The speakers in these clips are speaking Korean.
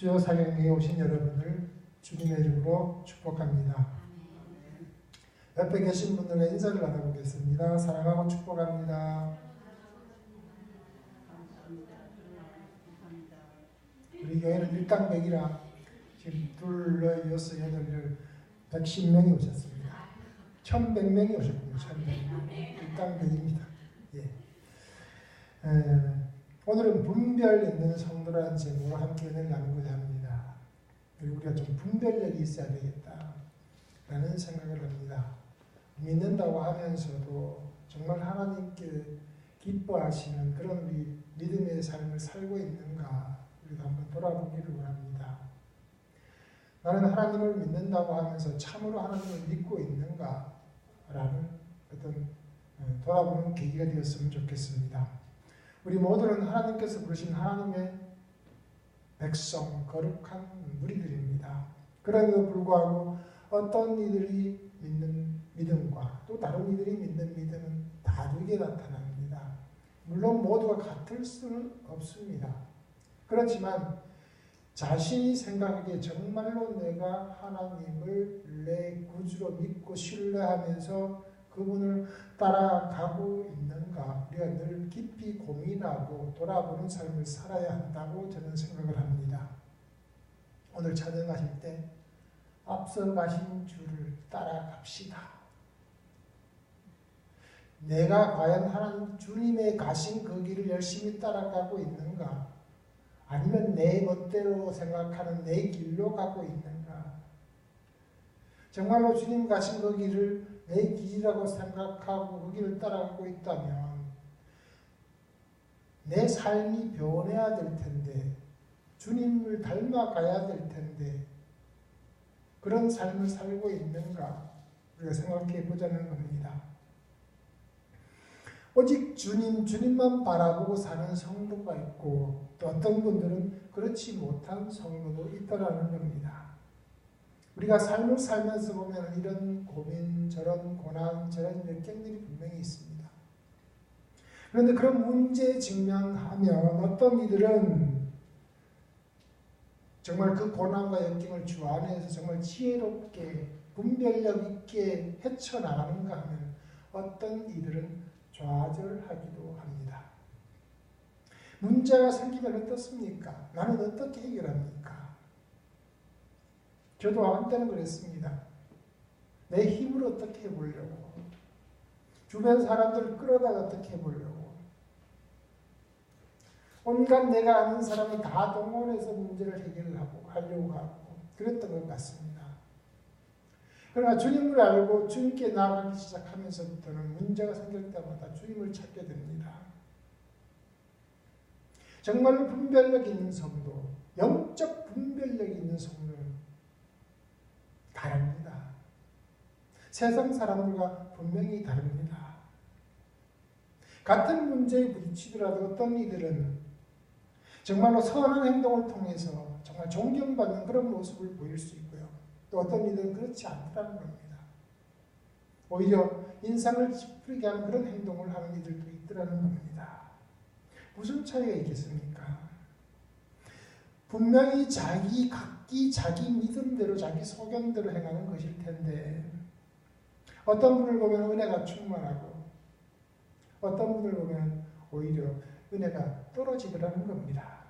수요 사경에 오신 여러분을 주님의 이름으로 축복합니다. 옆에 계신 분들과 인사를 나눠보겠습니다. 사랑하고 축복합니다. 우리 교회는 일당백이라 지금 둘러 여섯 여덟 110명이 오셨습니다. 1100명이 오셨군요. 1100명. 일당백입니다. 예. 오늘은 분별 있는 성도라는 제목으로 함께 은혜를 나누고자 합니다. 그리고 우리가 좀 분별력이 있어야 되겠다라는 생각을 합니다. 믿는다고 하면서도 정말 하나님께 기뻐하시는 그런 우리 믿음의 삶을 살고 있는가 우리가 한번 돌아보기를 원합니다. 나는 하나님을 믿는다고 하면서 참으로 하나님을 믿고 있는가 라는 어떤 돌아보는 계기가 되었으면 좋겠습니다. 우리 모두는 하나님께서 부르신 하나님의 백성, 거룩한 무리들입니다. 그럼에도 불구하고 어떤 이들이 믿는 믿음과 또 다른 이들이 믿는 믿음은 다르게 나타납니다. 물론 모두가 같을 수는 없습니다. 그렇지만 자신이 생각하기에 정말로 내가 하나님을 내 구주로 믿고 신뢰하면서 그분을 따라가고 있는가 우리가 늘 깊이 고민하고 돌아보는 삶을 살아야 한다고 저는 생각을 합니다. 오늘 찬양하실 때 앞서 가신 주를 따라갑시다. 내가 과연 하나님 주님의 가신 그 길을 열심히 따라가고 있는가 아니면 내 멋대로 생각하는 내 길로 가고 있는가 정말로 주님 가신 그 길을 내 길이라고 생각하고 그 길을 따라가고 있다면 내 삶이 변해야 될 텐데 주님을 닮아가야 될 텐데 그런 삶을 살고 있는가 우리가 생각해 보자는 겁니다. 오직 주님만 바라보고 사는 성도가 있고 또 어떤 분들은 그렇지 못한 성도도 있다라는 겁니다. 우리가 삶을 살면서 보면 이런 고민, 저런 고난, 저런 역경들이 분명히 있습니다. 그런데 그런 문제에 직면하면 어떤 이들은 정말 그 고난과 역경을 주 안에서 정말 지혜롭게 분별력 있게 헤쳐나가는가 하면 어떤 이들은 좌절하기도 합니다. 문제가 생기면 어떻습니까? 나는 어떻게 해결합니까? 저도 한때는 그랬습니다. 내 힘으로 어떻게 해보려고 주변 사람들을 끌어다가 어떻게 해보려고 온갖 내가 아는 사람을 다 동원해서 문제를 해결하려고 하고 그랬던 것 같습니다. 그러나 주님을 알고 주님께 나아가기 시작하면서부터는 문제가 생길 때마다 주님을 찾게 됩니다. 정말로 분별력 있는 성도, 영적 분별력 있는 성도는 다릅니다. 세상 사람들과 분명히 다릅니다. 같은 문제에 부딪히더라도 어떤 이들은 정말로 선한 행동을 통해서 정말 존경받는 그런 모습을 보일 수 있고요. 또 어떤 이들은 그렇지 않다는 겁니다. 오히려 인상을 찌푸리게 하는 그런 행동을 하는 이들도 있더라는 겁니다. 무슨 차이가 있겠습니까? 분명히 각기 자기 믿음대로 자기 소견대로 행하는 것일 텐데 어떤 분을 보면 은혜가 충만하고 어떤 분을 보면 오히려 은혜가 떨어지더라는 겁니다.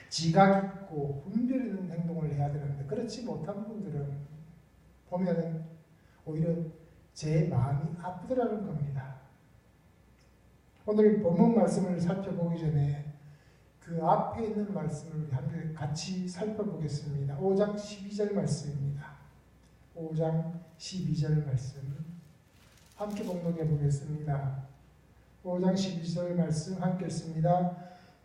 지각 있고 분별 있는 행동을 해야 되는데 그렇지 못한 분들은 보면 오히려 제 마음이 아프더라는 겁니다. 오늘 본문 말씀을 살펴보기 전에 그 앞에 있는 말씀을 함께 같이 살펴보겠습니다. 5장 12절 말씀입니다. 5장 12절 말씀 함께 봉독해 보겠습니다. 5장 12절 말씀 함께 읽습니다.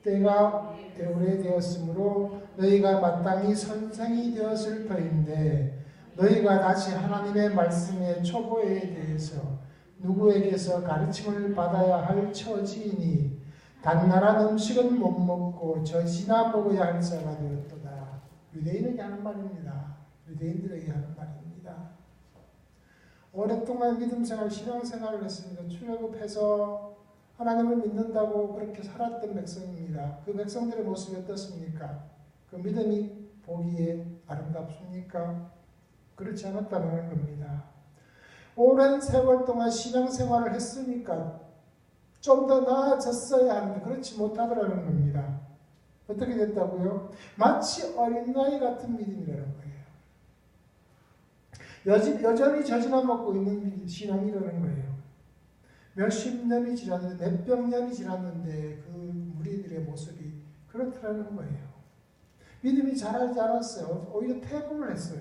때가 오래되었으므로 너희가 마땅히 선생이 되었을 터인데 너희가 다시 하나님의 말씀의 초보에 대해서 누구에게서 가르침을 받아야 할 처지이니 단나란 음식은 못 먹고 젖이나 먹어야 할 자가 되었도다. 유대인에게 하는 말입니다. 유대인들에게 하는 말입니다. 오랫동안 믿음생활, 신앙생활을 했습니다. 출애굽해서 하나님을 믿는다고 그렇게 살았던 백성입니다. 그 백성들의 모습이 어떻습니까? 그 믿음이 보기에 아름답습니까? 그렇지 않았다는 겁니다. 오랜 세월 동안 신앙생활을 했으니까 좀 더 나아졌어야 하는데 그렇지 못하더라는 겁니다. 어떻게 됐다고요? 마치 어린아이 같은 믿음이라는 거예요. 여전히 젖이나 먹고 있는 신앙이라는 거예요. 몇십 년이 지났는데 몇백 년이 지났는데 그 무리들의 모습이 그렇더라는 거예요. 믿음이 자라지 않았어요. 오히려 퇴보를 했어요.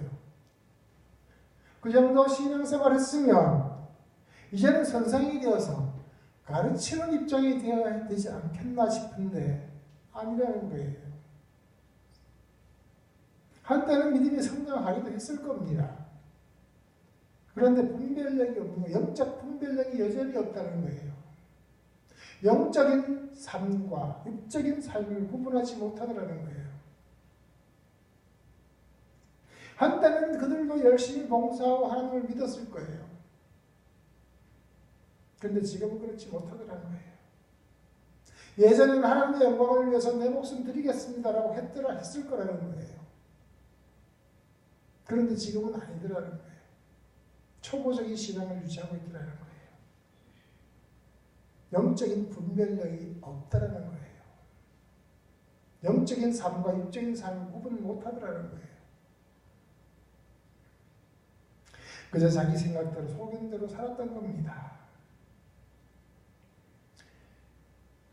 그 정도 신앙생활을 했으면 이제는 선생이 되어서 가르치는 입장이 되어야 되지 않겠나 싶은데 아니라는 거예요. 한때는 믿음이 성장하기도 했을 겁니다. 그런데 분별력이 없는 거예요. 영적 분별력이 여전히 없다는 거예요. 영적인 삶과 육적인 삶을 구분하지 못하더라는 거예요. 한때는 그들도 열심히 봉사하고 하나님을 믿었을 거예요. 그런데 지금은 그렇지 못하더라는 거예요. 예전에는 하나님의 영광을 위해서 내 목숨 드리겠습니다라고 했을 거라는 거예요. 그런데 지금은 아니더라는 거예요. 초보적인 신앙을 유지하고 있더라는 거예요. 영적인 분별력이 없다라는 거예요. 영적인 삶과 육적인 삶을 구분 못하더라는 거예요. 그저 자기 생각대로 소견대로 살았던 겁니다.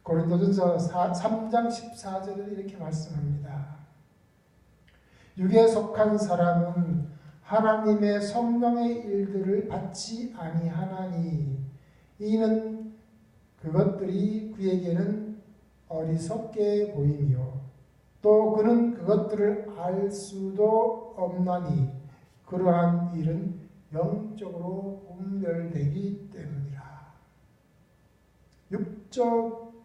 고린도전서 3장 14절에 이렇게 말씀합니다. 육에 속한 사람은 하나님의 성령의 일들을 받지 아니하나니 이는 그것들이 그에게는 어리석게 보이며 또 그는 그것들을 알 수도 없나니 그러한 일은 영적으로 분별되기 때문이라.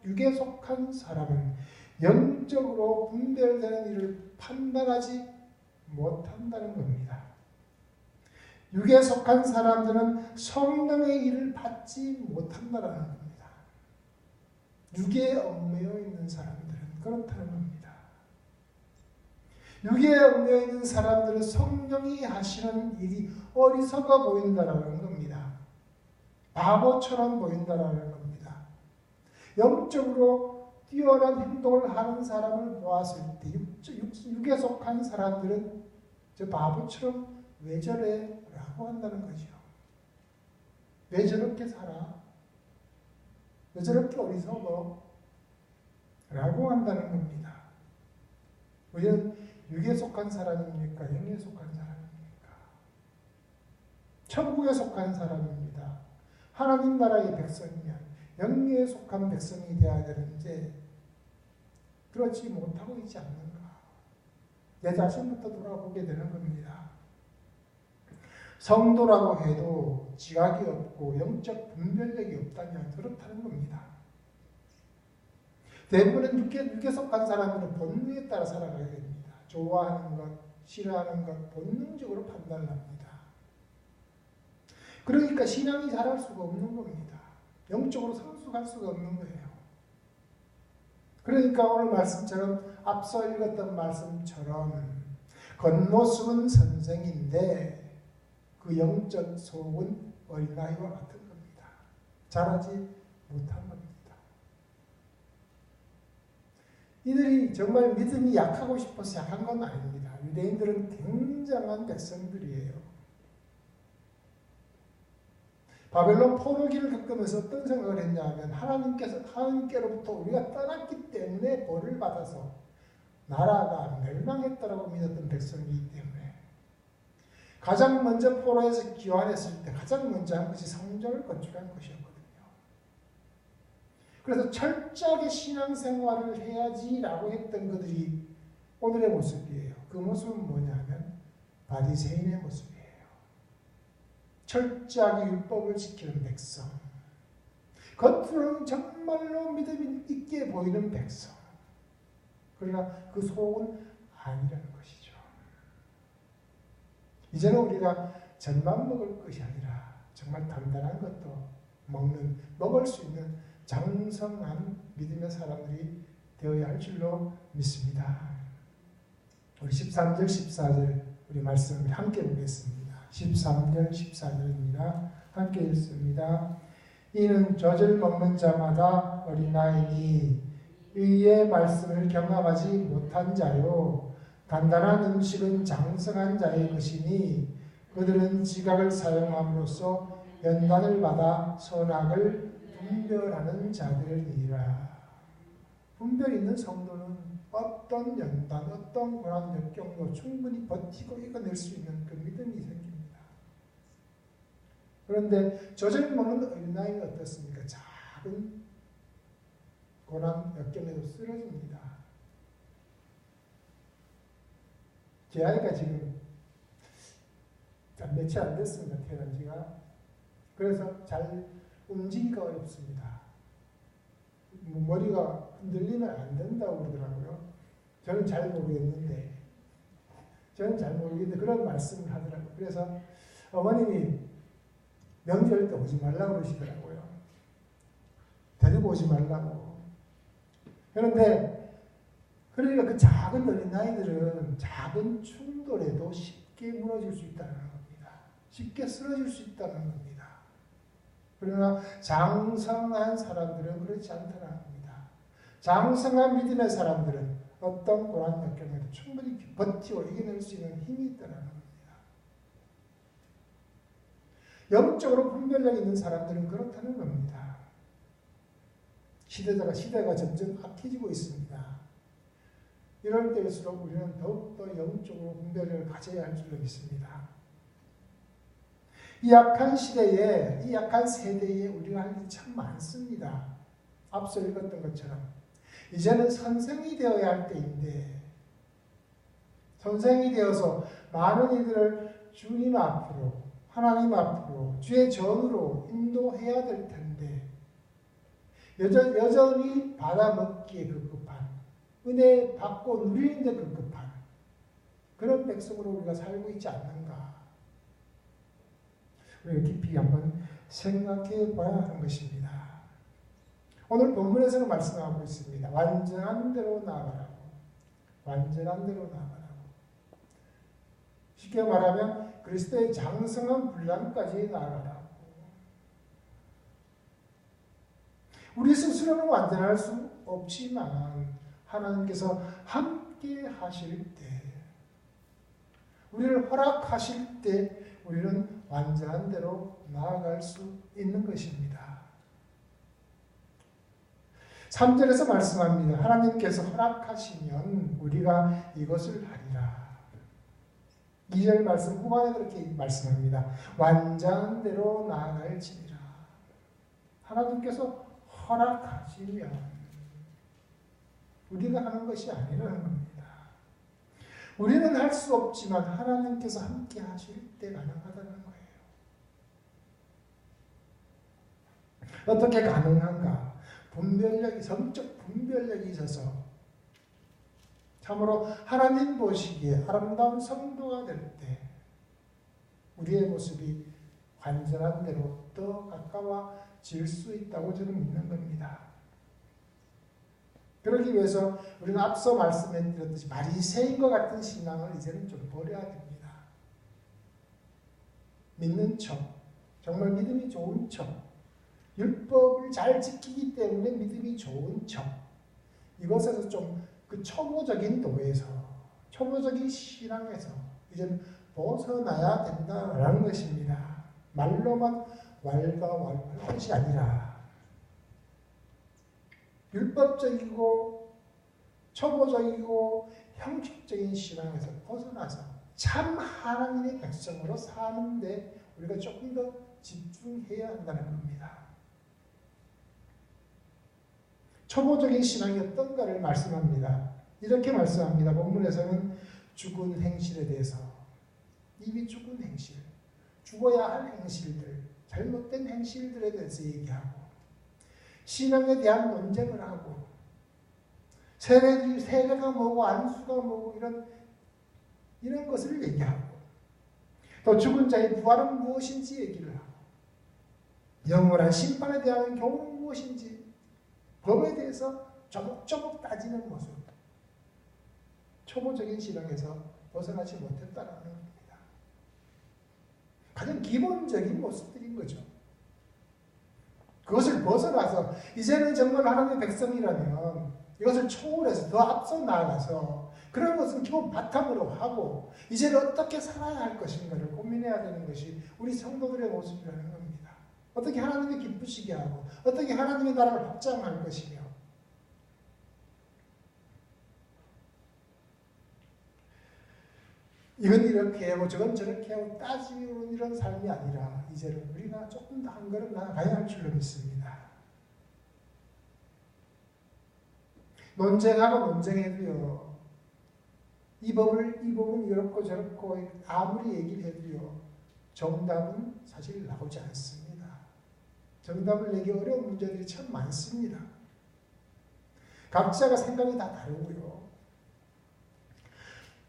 육에 속한 사람은 영적으로 분별되는 일을 판단하지 못한다는 겁니다. 육에 속한 사람들은 성령의 일을 받지 못한다는 겁니다. 육에 얽매여 있는 사람들은 그렇다는 겁니다. 육에 얽매여 있는 사람들은 성령이 하시는 일이 어리석어 보인다는 겁니다. 바보처럼 보인다는 겁니다. 영적으로 뛰어난 행동을 하는 사람을 보았을 때 육에 속한 사람들은 저 바보처럼 왜 저래? 라고 한다는 거죠. 왜 저렇게 살아? 왜 저렇게 어리석어? 라고 한다는 겁니다. 우리는 육에 속한 사람입니까? 영에 속한 사람입니까? 천국에 속한 사람입니다. 하나님 나라의 백성이면 영에 속한 백성이 되어야 되는데 그렇지 못하고 있지 않는가? 내 자신부터 돌아보게 되는 겁니다. 성도라고 해도 지각이 없고 영적 분별력이 없다면 그렇다는 겁니다. 대부분은 육에 속한 사람들은 본능에 따라 살아가야 됩니다. 좋아하는 것, 싫어하는 것 본능적으로 판단을 합니다. 그러니까 신앙이 자랄 수가 없는 겁니다. 영적으로 성숙할 수가 없는 거예요. 그러니까 오늘 말씀처럼 앞서 읽었던 말씀처럼 겉모습은 선생인데 그 영적 속은 어린아이와 같은 겁니다. 자라지 못한 겁니다. 이들이 정말 믿음이 약하고 싶어서 약한 건 아닙니다. 유대인들은 굉장한 백성들이에요. 바벨론 포로기를 겪으면서 어떤 생각을 했냐면 하나님께로부터 우리가 떠났기 때문에 벌을 받아서 나라가 멸망했다라고 믿었던 백성이기 때문에 가장 먼저 포로에서 귀환했을 때 가장 먼저 한 것이 성전을 건축한 것이었거든요. 그래서 철저하게 신앙생활을 해야지라고 했던 그들이 오늘의 모습이에요. 그 모습은 뭐냐면 바리새인의 모습이에요. 철저하게 율법을 지키는 백성. 겉으로는 정말로 믿음 있게 보이는 백성. 그러나 그 속은 아니라는 것이죠. 이제는 우리가 젖만 먹을 것이 아니라 정말 단단한 것도 먹을 수 있는 장성한 믿음의 사람들이 되어야 할 줄로 믿습니다. 우리 13절, 14절 우리 말씀을 함께 보겠습니다. 13절, 14절입니다. 함께 읽습니다. 이는 젖을 먹는 자마다 어린아이니 의의 말씀을 경험하지 못한 자요 단단한 음식은 장성한 자의 것이니 그들은 지각을 사용함으로써 연단을 받아 선악을 분별하는 자들이라. 분별 있는 성도는 어떤 연단, 어떤 고난 역경도 충분히 버티고 이겨낼 수 있는 그 믿음이 생깁니다. 그런데 젖을 먹는 어린아이는 어떻습니까? 작은 고난 역경에도 쓰러집니다. 제 아이가 지금 며칠 안 됐습니다. 태어난 지가. 그래서 잘 움직이기가 어렵습니다. 머리가 흔들리면 안 된다고 그러더라고요. 저는 잘 모르겠는데 그런 말씀을 하더라고요. 그래서 어머님이 명절 때 오지 말라고 그러시더라고요. 데리고 오지 말라고. 그런데 그러니까 그 작은 어린아이들은 작은 충돌에도 쉽게 무너질 수 있다는 겁니다. 쉽게 쓰러질 수 있다는 겁니다. 그러나 장성한 사람들은 그렇지 않다는 겁니다. 장성한 믿음의 사람들은 어떤 고난 역경에도 충분히 버티고 이겨낼 수 있는 힘이 있다는 겁니다. 영적으로 분별력 있는 사람들은 그렇다는 겁니다. 시대가 점점 악해지고 있습니다. 이럴 때일수록 우리는 더욱더 영적으로 분별력을 가져야 할 줄로 믿습니다. 이 약한 시대에, 이 약한 세대에 우리가 할 일이 참 많습니다. 앞서 읽었던 것처럼 이제는 선생이 되어야 할 때인데 선생이 되어서 많은 이들을 주님 앞으로, 하나님 앞으로, 주의 전으로 인도해야 될 텐데 여전히 받아먹기에 급급한, 은혜 받고 누리는 데 급급한 그런 백성으로 우리가 살고 있지 않는가. 우리가 깊이 한번 생각해 봐야 하는 것입니다. 오늘 본문에서는 말씀하고 있습니다. 완전한 대로 나아가라고. 완전한 대로 나아가라고. 쉽게 말하면 그리스도의 장성한 분량까지 나아가라고. 우리 스스로는 완전할 수 없지만 하나님께서 함께 하실 때, 우리를 허락하실 때 우리는 완전한 대로 나아갈 수 있는 것입니다. 3절에서 말씀합니다. 하나님께서 허락하시면 우리가 이것을 하리라. 2절 말씀 후반에 그렇게 말씀합니다. 완전한 대로 나아갈지니라. 하나님께서 허락하시면 우리가 하는 것이 아니라는 겁니다. 우리는 할 수 없지만 하나님께서 함께 하실 때 가능하다는 거예요. 어떻게 가능한가? 성적 분별력이 있어서 참으로 하나님 보시기에 아름다운 성도가 될 때 우리의 모습이 완전한 대로 더 가까워질 수 있다고 저는 믿는 겁니다. 그러기 위해서 우리는 앞서 말씀드렸듯이 바리새인과 같은 신앙을 이제는 좀 버려야 됩니다. 믿는 척, 정말 믿음이 좋은 척, 율법을 잘 지키기 때문에 믿음이 좋은 척, 이것에서 좀 그 초보적인 도에서, 초보적인 신앙에서 이제는 벗어나야 된다라는 것입니다. 말로만 왈가왈부할 것이 아니라 율법적이고 초보적이고 형식적인 신앙에서 벗어나서 참 하나님의 백성으로 사는데 우리가 조금 더 집중해야 한다는 겁니다. 초보적인 신앙이 어떤가를 말씀합니다. 이렇게 말씀합니다. 본문에서는 죽은 행실에 대해서, 이미 죽은 행실, 죽어야 할 행실들, 잘못된 행실들에 대해서 얘기하고 신앙에 대한 논쟁을 하고 세례가 뭐고 안수가 뭐고 이런 것을 얘기하고 또 죽은 자의 부활은 무엇인지 얘기를 하고 영원한 심판에 대한 교훈은 무엇인지 법에 대해서 조목조목 따지는 모습. 초보적인 신앙에서 벗어나지 못했다는 겁니다. 가장 기본적인 모습들인 거죠. 그것을 벗어나서 이제는 정말 하나님의 백성이라면 이것을 초월해서 더 앞서 나아가서 그런 것은 기본 바탕으로 하고 이제는 어떻게 살아야 할 것인가를 고민해야 되는 것이 우리 성도들의 모습이라는 겁니다. 어떻게 하나님을 기쁘시게 하고 어떻게 하나님의 나라를 확장할 것이며 이건 이렇게 하고 저건 저렇게 하고 따지는 이런 삶이 아니라 이제는 우리가 조금 더 한 걸음 나아가야 할 줄로 믿습니다. 논쟁하고 논쟁해도요. 이 법은 이렇고 저렇고 아무리 얘기를 해도요. 정답은 사실 나오지 않습니다. 정답을 내기 어려운 문제들이 참 많습니다. 각자가 생각이 다 다르고요.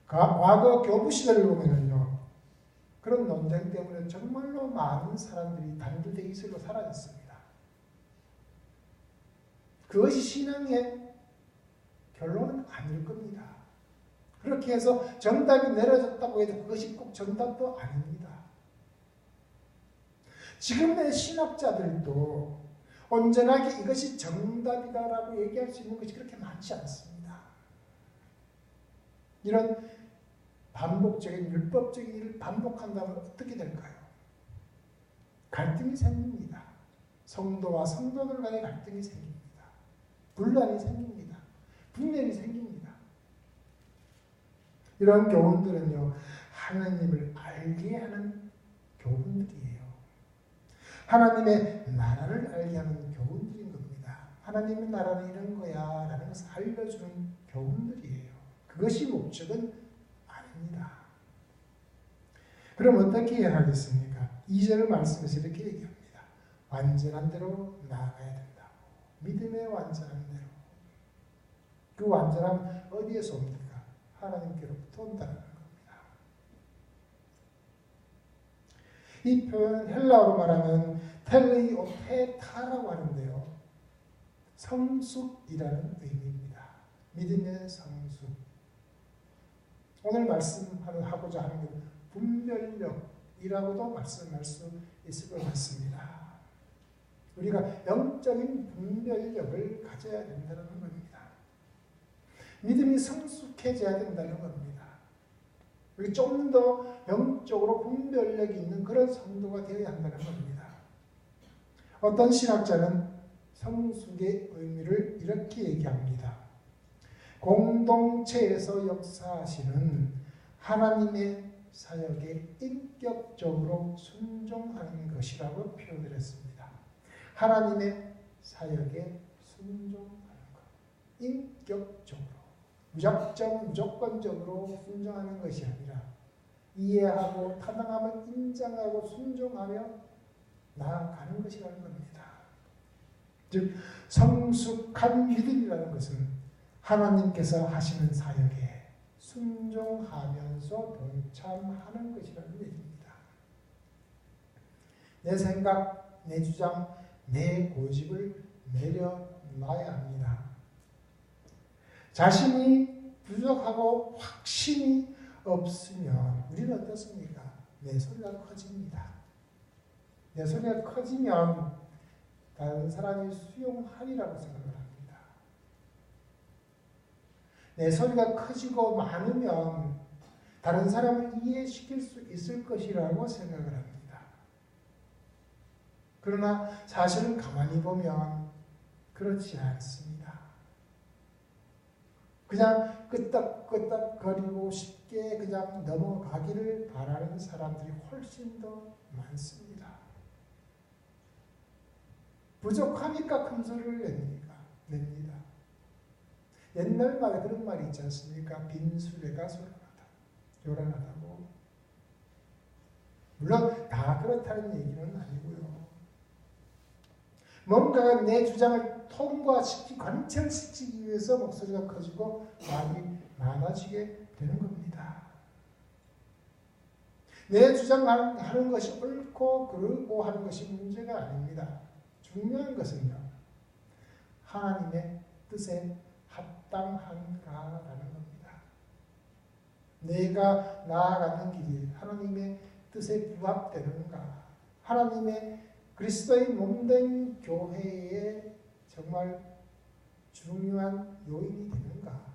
과거 교부 시대를 보면은요. 그런 논쟁 때문에 정말로 많은 사람들이 단두대기슬로 사라졌습니다. 그것이 신앙의 결론은 아닐 겁니다. 그렇게 해서 정답이 내려졌다고 해도 그것이 꼭 정답도 아닙니다. 지금의 신학자들도 온전하게 이것이 정답이다라고 얘기할 수 있는 것이 그렇게 많지 않습니다. 이런 반복적인 율법적인 일을 반복한다면 어떻게 될까요? 갈등이 생깁니다. 성도와 성도들 간의 갈등이 생깁니다. 분란이 생깁니다. 분열이 생깁니다. 이런 교훈들은요, 하나님을 알게 하는 교훈들이에요. 하나님의 나라를 알게 하는 교훈들인 겁니다. 하나님의 나라는 이런 거야 라는 것을 알려주는 교훈들이에요. 그것이 목적은 아닙니다. 그럼 어떻게 해야 하겠습니까? 2절 말씀에서 이렇게 얘기합니다. 완전한 대로 나아가야 된다고. 믿음의 완전한 대로. 그 완전함 어디에서 옵니까? 하나님께로부터 온다는 겁니다. 이 표현은 헬라어로 말하면 텔레이오테타라고 하는데요. 성숙이라는 의미입니다. 믿음의 성숙. 오늘 말씀하고자 하는 것 분별력이라고도 말씀할 수 있을 것 같습니다. 우리가 영적인 분별력을 가져야 된다는 겁니다. 믿음이 성숙해져야 된다는 겁니다. 우리 좀 더 영적으로 분별력이 있는 그런 성도가 되어야 한다는 겁니다. 어떤 신학자는 성숙의 의미를 이렇게 얘기합니다. 공동체에서 역사하시는 하나님의 사역에 인격적으로 순종하는 것이라고 표현을 했습니다. 하나님의 사역에 순종하는 것. 인격적으로. 무조건적으로 순종하는 것이 아니라 이해하고 타당함을 인정하고 순종하며 나아가는 것이라는 겁니다. 즉 성숙한 믿음이라는 것은 하나님께서 하시는 사역에 순종하면서 동참하는 것이라는 얘기입니다. 내 생각, 내 주장, 내 고집을 내려놔야 합니다. 자신이 부족하고 확신이 없으면 우리는 어떻습니까? 내 소리가 커집니다. 내 소리가 커지면 다른 사람이 수용하리라고 생각을 합니다. 내 소리가 커지고 많으면 다른 사람을 이해시킬 수 있을 것이라고 생각을 합니다. 그러나 사실은 가만히 보면 그렇지 않습니다. 그냥 끄떡끄떡거리고 쉽게 그냥 넘어가기를 바라는 사람들이 훨씬 더 많습니다. 부족하니까 큰 소리를 냅니다. 옛날 말에 그런 말이 있지 않습니까? 빈수레가 요란하다고. 물론 다 그렇다는 얘기는 아니고요. 뭔가 내 주장을 통과시키고 관철시키기 위해서 목소리가 커지고 말이 많아지게 되는 겁니다. 내 주장하는 것이 옳고 그르고 하는 것이 문제가 아닙니다. 중요한 것은요. 하나님의 뜻에 합당한가라는 겁니다. 내가 나아가는 길이 하나님의 뜻에 부합되는가? 하나님의 그리스도의 몸된 교회에 정말 중요한 요인이 되는가?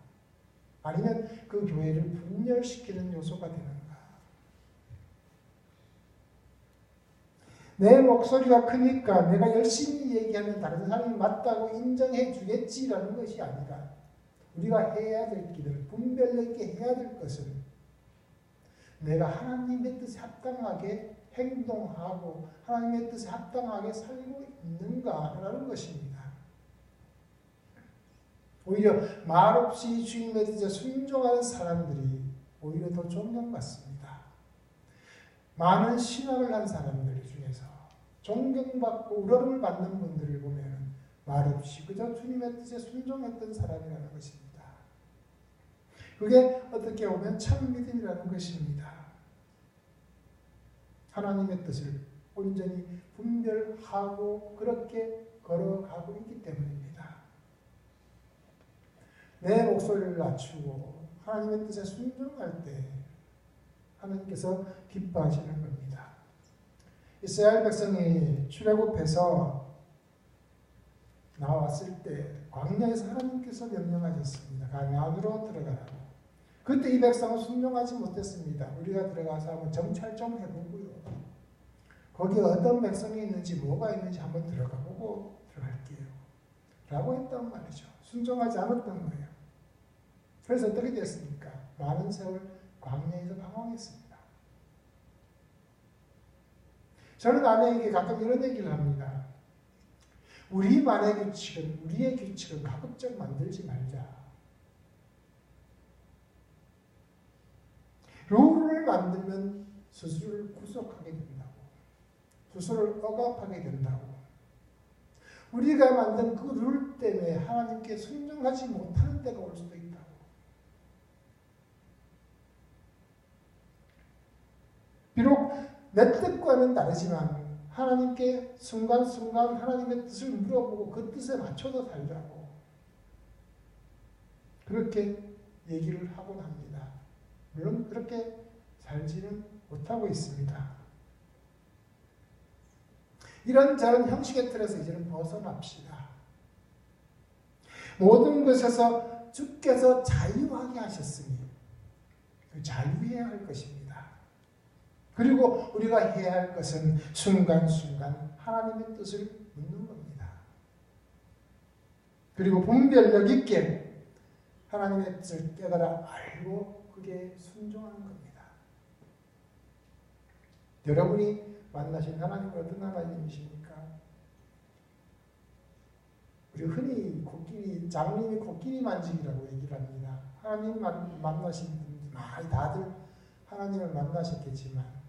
아니면 그 교회를 분열시키는 요소가 되는가? 내 목소리가 크니까 내가 열심히 얘기하면 다른 사람이 맞다고 인정해 주겠지라는 것이 아니라 우리가 해야 될 길은 분별 있게 해야 될 것은 내가 하나님의 뜻에 합당하게 행동하고 하나님의 뜻에 합당하게 살고 있는가라는 것입니다. 오히려 말없이 주님의 뜻에 순종하는 사람들이 오히려 더 존경받습니다. 많은 신앙을 한 사람들 중에서 존경받고 우러름을 받는 분들을 보면 말없이 그저 주님의 뜻에 순종했던 사람이라는 것입니다. 그게 어떻게 보면 참 믿음이라는 것입니다. 하나님의 뜻을 온전히 분별하고 그렇게 걸어가고 있기 때문입니다. 내 목소리를 낮추고 하나님의 뜻에 순종할 때 하나님께서 기뻐하시는 겁니다. 이스라엘 백성이 출애굽해서 나왔을 때 광야에서 하나님께서 명령하셨습니다. 가나안으로 들어가라고. 그때 이 백성은 순종하지 못했습니다. 우리가 들어가서 한번 정찰 좀 해보고요. 거기에 어떤 백성이 있는지 뭐가 있는지 한번 들어가 보고 들어갈게요. 라고 했단 말이죠. 순종하지 않았던 거예요. 그래서 어떻게 됐습니까? 많은 세월 광야에서 방황했습니다. 저는 아내에게 가끔 이런 얘기를 합니다. 우리만의 규칙은, 우리의 규칙은 가급적 만들지 말자. 룰을 만들면 스스로를 구속하게 된다고. 스스로를 억압하게 된다고. 우리가 만든 그 룰 때문에 하나님께 순종하지 못하는 때가 올 수도 있다고. 비록 내 뜻과는 다르지만 하나님께 순간순간 하나님의 뜻을 물어보고 그 뜻에 맞춰서 살자고. 그렇게 얘기를 하곤 합니다. 물론 그렇게 살지는 못하고 있습니다. 이런저런 형식의 틀에서 이제는 벗어납시다. 모든 것에서 주께서 자유하게 하셨으니 그 자유해야 할 것입니다. 그리고 우리가 해야 할 것은 순간순간 하나님의 뜻을 묻는 겁니다. 그리고 분별력 있게 하나님의 뜻을 깨달아 알고 그게 순종하는 겁니다. 여러분이 만나신 하나님은 어떤 하나님이십니까? 우리 흔히 장님이 코끼리 만지기라고 얘기를 합니다. 하나님 만나신 분들 많이 다들 하나님을 만나셨겠지만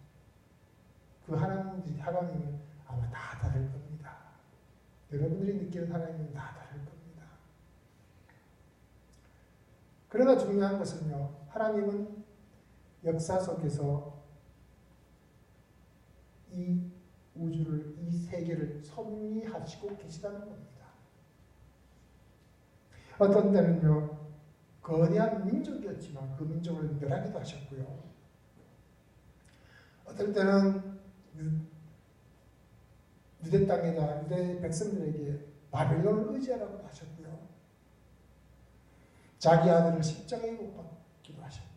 그 하나님은 아마 다 다를 겁니다. 여러분들이 느끼는 하나님은 다 다를 겁니다. 그러나 중요한 것은요, 하나님은 역사 속에서 이 우주를, 이 세계를 섭리하시고 계시다는 겁니다. 어떤 때는요, 거대한 민족이었지만 그 민족을 멸하기도 하셨고요. 어떨 때는 유대 땅에다 유대 백성들에게 바벨론을 의지하라고 하셨고요. 자기 아들을 십자가에 못 박기도 하셨고요.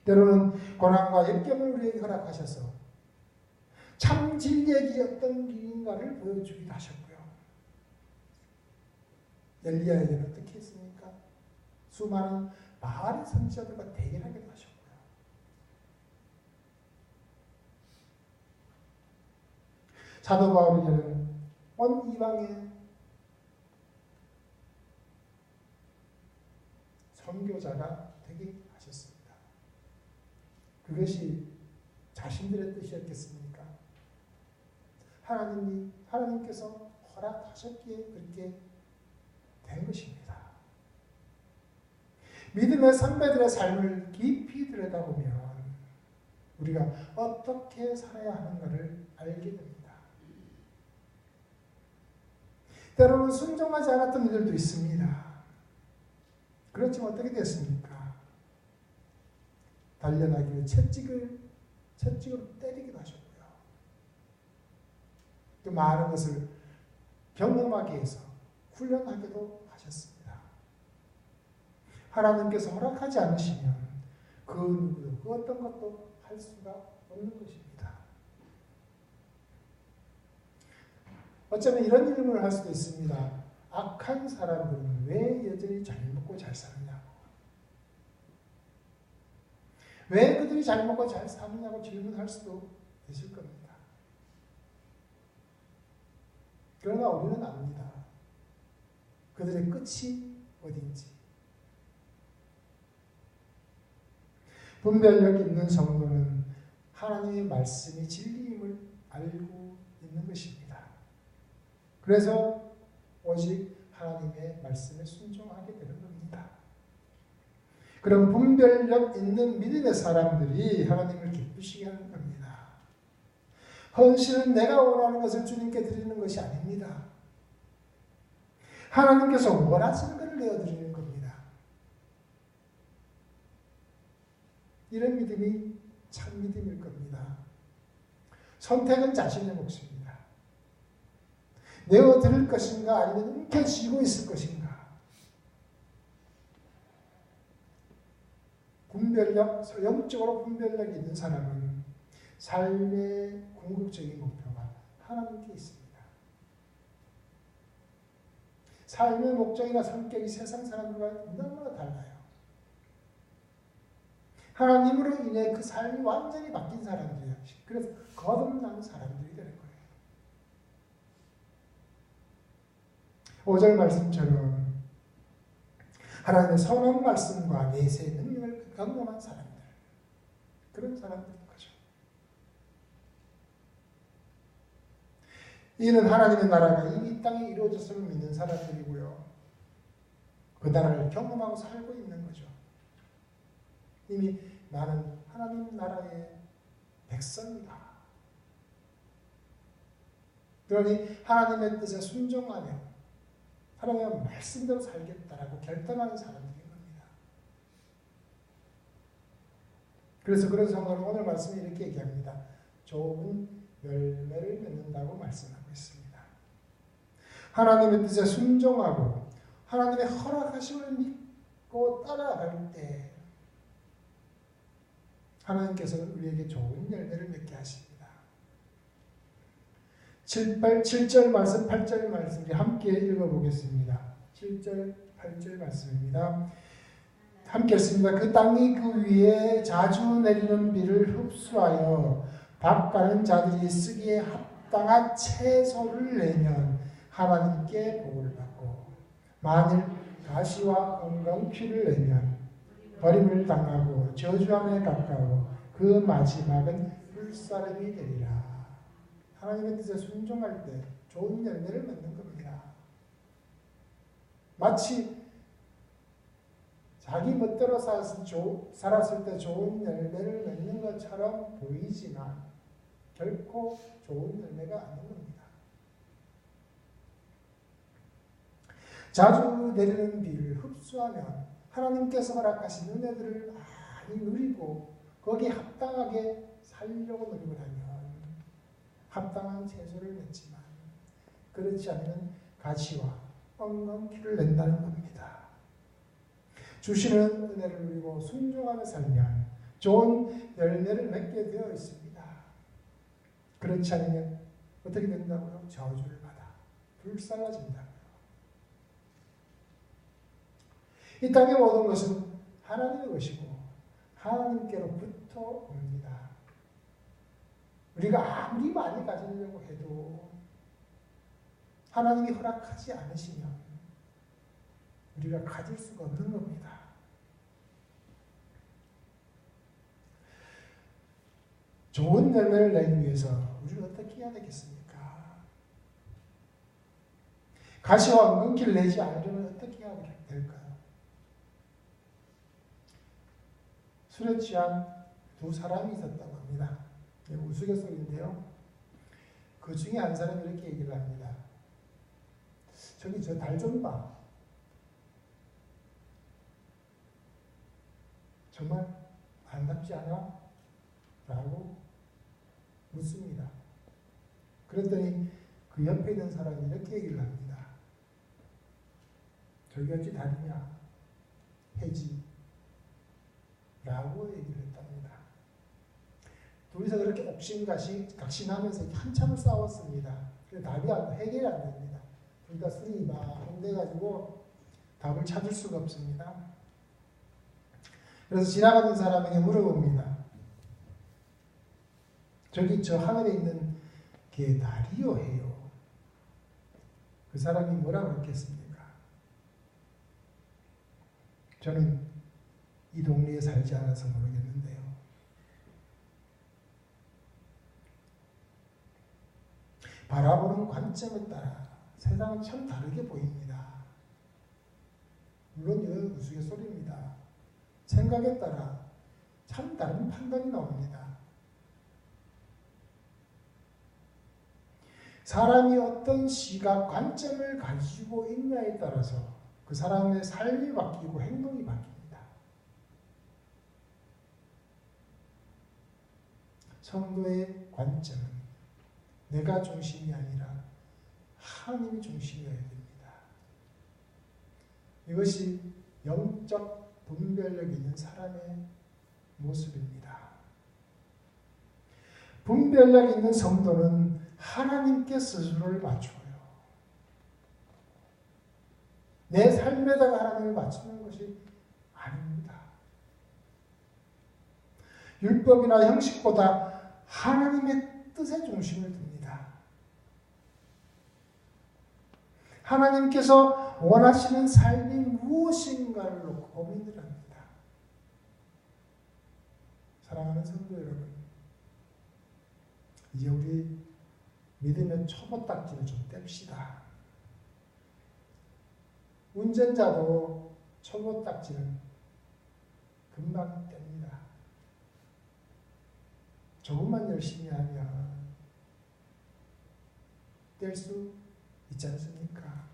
때로는 고난과 역경을 우리에게 허락하셔서 참 진리의 어떤 길인가를 보여주기도 하셨고요. 엘리야에게는 어떻게 했습니까? 수많은 바알의 선지자들과 대결하기도 하셨고요. 사도 바울에게는 온 이방의 선교자가 되게 하셨습니다. 그것이 자신들의 뜻이었겠습니까? 하나님께서 허락하셨기에 그렇게 된 것입니다. 믿음의 선배들의 삶을 깊이 들여다보면 우리가 어떻게 살아야 하는가를 알게 됩니다. 때로는 순종하지 않았던 일들도 있습니다. 그렇지만 어떻게 됐습니까? 단련하기 위해 채찍으로 때리기도 하셨고요. 또 많은 것을 경험하게 해서 훈련하기도 하셨습니다. 하나님께서 허락하지 않으시면 그 누구도 그 어떤 것도 할 수가 없는 것입니다. 어쩌면 이런 질문을 할 수도 있습니다. 악한 사람들은 왜 여전히 잘 먹고 잘 사느냐고. 왜 그들이 잘 먹고 잘 사느냐고 질문할 수도 있을 겁니다. 그러나 우리는 압니다. 그들의 끝이 어딘지. 분별력 있는 성도는 하나님의 말씀이 진리임을 알고 있는 것입니다. 그래서 오직 하나님의 말씀에 순종하게 되는 겁니다. 그럼 분별력 있는 믿음의 사람들이 하나님을 기쁘시게 하는 겁니다. 헌신은 내가 원하는 것을 주님께 드리는 것이 아닙니다. 하나님께서 원하시는 것을 내어드리는 겁니다. 이런 믿음이 참 믿음일 겁니다. 선택은 자신의 몫입니다. 내어드릴 것인가 아니면 움켜쥐고 있을 것인가. 영적으로 분별력이 있는 사람은 삶의 궁극적인 목표가 하나님께 있습니다. 삶의 목적이나 성격이 세상 사람들과 너무나 달라요. 하나님으로 인해 그 삶이 완전히 바뀐 사람들이에요. 그래서 거듭난 사람들이 되는 거예요. 5절 말씀처럼 하나님의 선한 말씀과 내세의 능력을 경험한 사람들, 그런 사람들인 거죠. 이는 하나님의 나라가 이미 이 땅에 이루어졌음을 믿는 사람들이고요. 그 나라를 경험하고 살고 있는 거죠. 이미 나는 하나님 나라의 백성이다. 그러니 하나님의 뜻에 순종하며 하나님의 말씀대로 살겠다라고 결단하는 사람들인 겁니다. 그래서 그런 성도는 오늘 말씀이 이렇게 얘기합니다. 좋은 열매를 맺는다고 말씀하고 있습니다. 하나님의 뜻에 순종하고 하나님의 허락하심을 믿고 따라갈 때 하나님께서는 우리에게 좋은 열매를 맺게 하십니다. 7절 말씀, 8절 말씀 함께 읽어보겠습니다. 7절, 8절 말씀입니다. 함께 읽습니다. 그 땅이 그 위에 자주 내리는 비를 흡수하여 밭가는 자들이 쓰기에 합당한 채소를 내면 하나님께 복을 받고 만일 가시와 엉겅퀴를 내면 버림을 당하고 저주함에 가까워 그 마지막은 불사름이 되리라. 하나님의 뜻에 순종할 때 좋은 열매를 맺는 겁니다. 마치 자기 멋대로 살았을 때 좋은 열매를 맺는 것처럼 보이지만 결코 좋은 열매가 아닌 겁니다. 자주 내리는 비를 흡수하면 하나님께서 허락하신 은혜들을 많이 누리고 거기에 합당하게 살려고 노력을 하면 합당한 채소를 맺지만 그렇지 않으면 가시와 엉겅퀴를 낸다는 겁니다. 주시는 은혜를 누리고 순종하며 살면 좋은 열매를 맺게 되어 있습니다. 그렇지 않으면 어떻게 된다고요? 저주를 받아 불쌍해진다고요. 이 땅의 모든 것은 하나님의 것이고 하나님께로부터 옵니다. 우리가 아무리 많이 가지려고 해도 하나님이 허락하지 않으시면 우리가 가질 수가 없는 겁니다. 좋은 열매를 내기 위해서 우리는 어떻게 해야 되겠습니까? 가시와 엉겅퀴를 내지 않으려면 어떻게 해야 될까요? 술에 취한 두 사람이 있었다고 합니다. 우스갯소리인데요. 그 중에 한 사람이 이렇게 얘기를 합니다. 저기 저 달 좀 봐. 정말 아름답지 않아? 라고 묻습니다. 그랬더니 그 옆에 있는 사람이 이렇게 얘기를 합니다. 저기 어찌 달이냐? 해지. 라고 얘기를 했답니다. 둘이서 그렇게 옥신각신하면서 한참을 싸웠습니다. 그래서 답이 해결이 안 됩니다. 둘 다 술이 막 혼내가지고 답을 찾을 수가 없습니다. 그래서 지나가는 사람에게 물어봅니다. 저기 저 하늘에 있는 게 달이요 해요. 그 사람이 뭐라고 했겠습니까? 저는 이 동네에 살지 않아서 모르겠는데요. 바라보는 관점에 따라 세상은 참 다르게 보입니다. 물론 이건 우스갯소리입니다. 생각에 따라 참 다른 판단이 나옵니다. 사람이 어떤 시각, 관점을 가지고 있냐에 따라서 그 사람의 삶이 바뀌고 행동이 바뀝니다. 성도의 관점은 내가 중심이 아니라 하나님이 중심이어야 됩니다. 이것이 영적 분별력 있는 사람의 모습입니다. 분별력 있는 성도는 하나님께 스스로를 맞춰요. 내 삶에다가 하나님을 맞추는 것이 아닙니다. 율법이나 형식보다 하나님의 뜻에 중심을 둡니다. 하나님께서 원하시는 삶이 무엇인가를 놓고 고민을 합니다. 사랑하는 성도 여러분, 이제 우리 믿음의 초보딱지를 좀 뗍시다. 운전자도 초보딱지는 금방 뗍니다. 조금만 열심히 하면 뗄 수 있지 않습니까?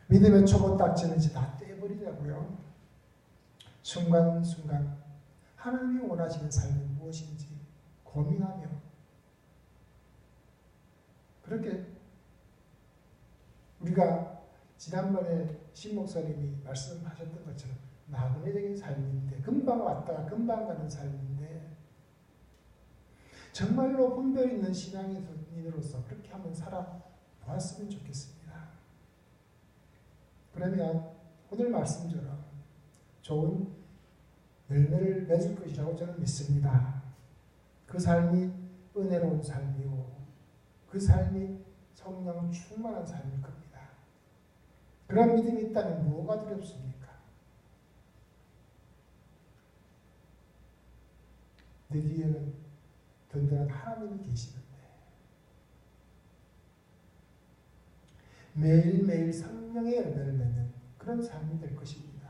믿음의 초보딱지는 이제 다 떼버리자고요. 순간순간 하나님이 원하시는 삶이 무엇인지 고민하며 그렇게 우리가 지난번에 신 목사님이 말씀하셨던 것처럼 나그네적인 삶인데 금방 왔다가 금방 가는 삶인데 정말로 분별 있는 신앙인으로서 그렇게 한번 살아보았으면 좋겠습니다. 그러면 오늘 말씀처럼 좋은 열매를 맺을 것이라고 저는 믿습니다. 그 삶이 은혜로운 삶이고 그 삶이 성령 충만한 삶일 겁니다. 그런 믿음이 있다면 뭐가 두렵습니까? 내 뒤에는 든든한 하나님이 계시는데 매일매일 성령의 열매를 맺는 그런 삶이 될 것입니다.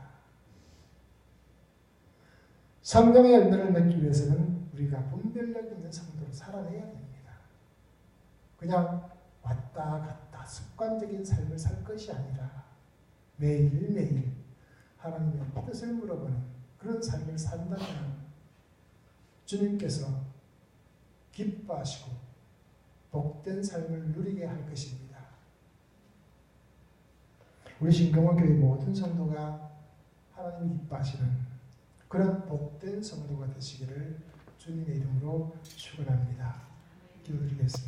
성령의 열매를 맺기 위해서는 우리가 분별력 있는 성도로 살아내야 됩니다. 그냥 왔다 갔다 습관적인 삶을 살 것이 아니라 매일매일 하나님의 뜻을 물어보는 그런 삶을 산다면 주님께서 기뻐하시고 복된 삶을 누리게 할 것입니다. 우리 신경원교회 모든 성도가 하나님이 기뻐하시는 그런 복된 성도가 되시기를 주님의 이름으로 축원합니다. 기도드리겠습니다.